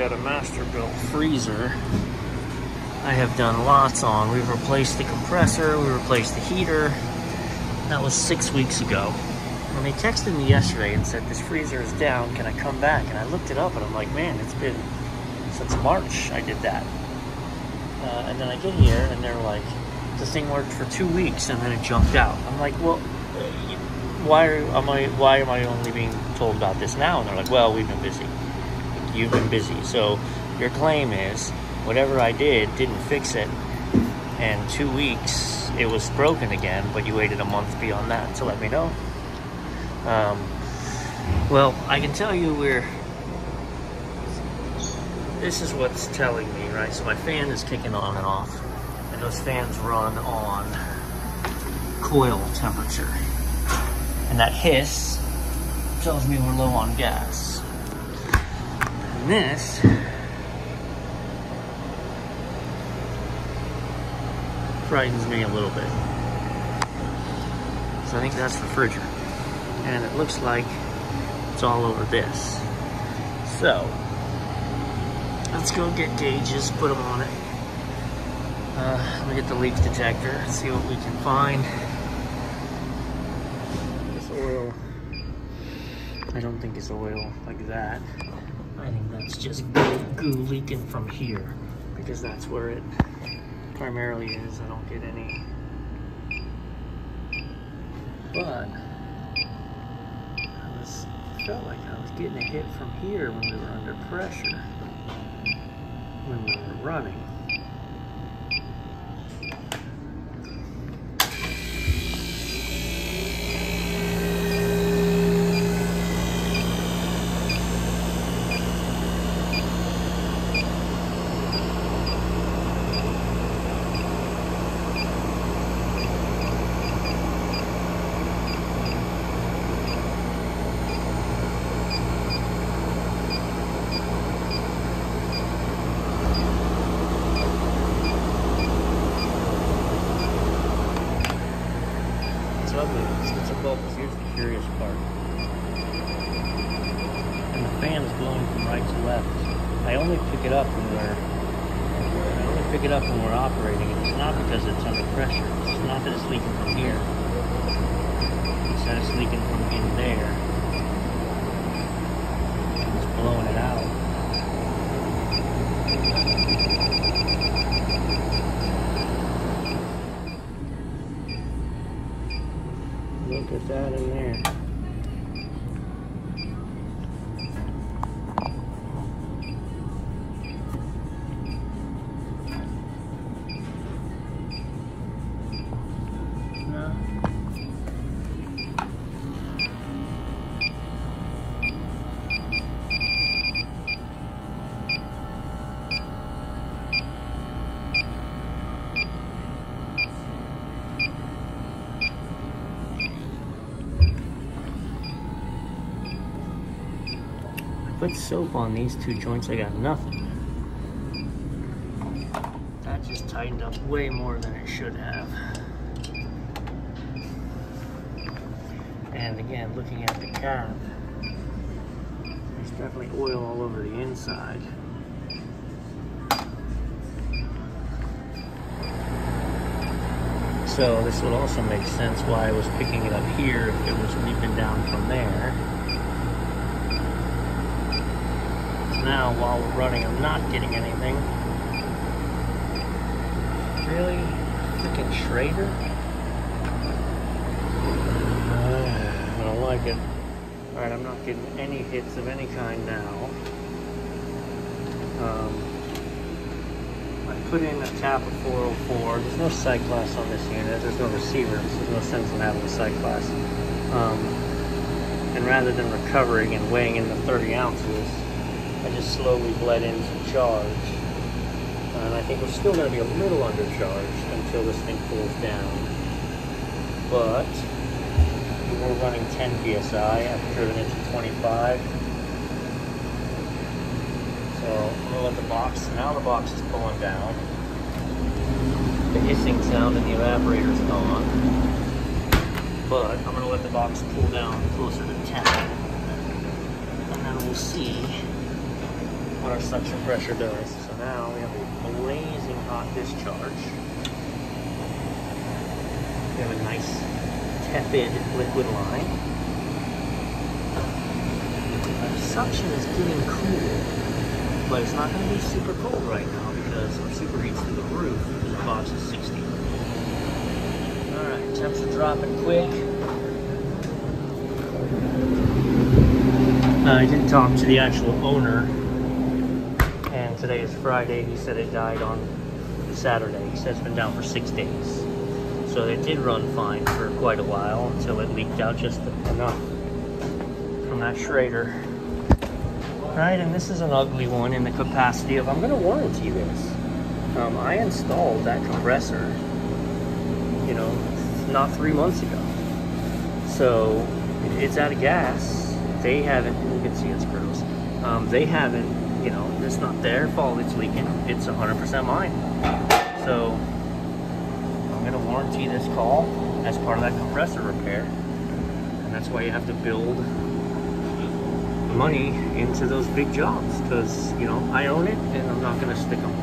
got a Masterbilt freezer I have done lots on. We've replaced the compressor, we replaced the heater. That was 6 weeks ago. When they texted me yesterday and said, this freezer is down, can I come back? And I looked it up and I'm like, man, it's been since March I did that. And then I get here and they're like, the thing worked for 2 weeks and then it jumped out. I'm like, well, why am I only being told about this now? And they're like, well, we've been busy. You've been busy. So your claim is whatever I did didn't fix it, and 2 weeks it was broken again, but you waited a month beyond that to let me know. Well, I can tell you this is what's telling me, right? So my fan is kicking on and off, and those fans run on coil temperature. And that hiss tells me we're low on gas. And this frightens me a little bit. So I think that's refrigerant. And it looks like it's all over this. So let's go get gauges, put them on it. Let me get the leak detector, see what we can find. This oil, I don't think it's oil like that. I think that's just goo leaking from here, because that's where it primarily is. I don't get any. But I felt like I was getting a hit from here when we were under pressure, when we were running. It's a bubble. Here's the curious part. And the fan is blowing from right to left. I only pick it up when we're operating. It's not because it's under pressure. It's not that it's leaking from here. It's that it's leaking from in there. It's blowing it out. Look at that in there. No. Put soap on these two joints, I got nothing. That just tightened up way more than it should have. And again, looking at the cap, there's definitely oil all over the inside. So this would also make sense why I was picking it up here if it was leaping down from there. Now, while we're running, I'm not getting anything. Really? Freaking Schrader? I don't like it. Alright, I'm not getting any hits of any kind now. I put in a tap of 404. There's no sight glass on this unit. There's no receiver, so there's no sense in having a sight glass. And rather than recovering and weighing in the 30 ounces, I just slowly bled in some charge. And I think we're still going to be a little undercharged until this thing cools down. But we're running 10 psi. I've driven it to 25. So I'm going to let the box, now the box is pulling down. The hissing sound in the evaporator is gone. But I'm going to let the box cool down closer to 10. And then we'll see what our suction pressure does. So now we have a blazing hot discharge. We have a nice tepid liquid line. Our suction is getting cool, but it's not going to be super cold right now because our superheat's through the roof because the box is 60. Alright, temps are dropping quick. I did talk to the actual owner, and today is Friday. He said it died on Saturday. He said it's been down for 6 days. So it did run fine for quite a while until it leaked out just enough from that Schrader. Right, and this is an ugly one in the capacity of, I'm going to warranty this. I installed that compressor, you know, not 3 months ago. So it's out of gas. They haven't, you can see it's gross. They haven't, you know, it's not their fault it's leaking. It's 100% mine. So I'm going to warranty this call as part of that compressor repair. And that's why you have to build money into those big jobs, because, you know, I own it and I'm not going to stick them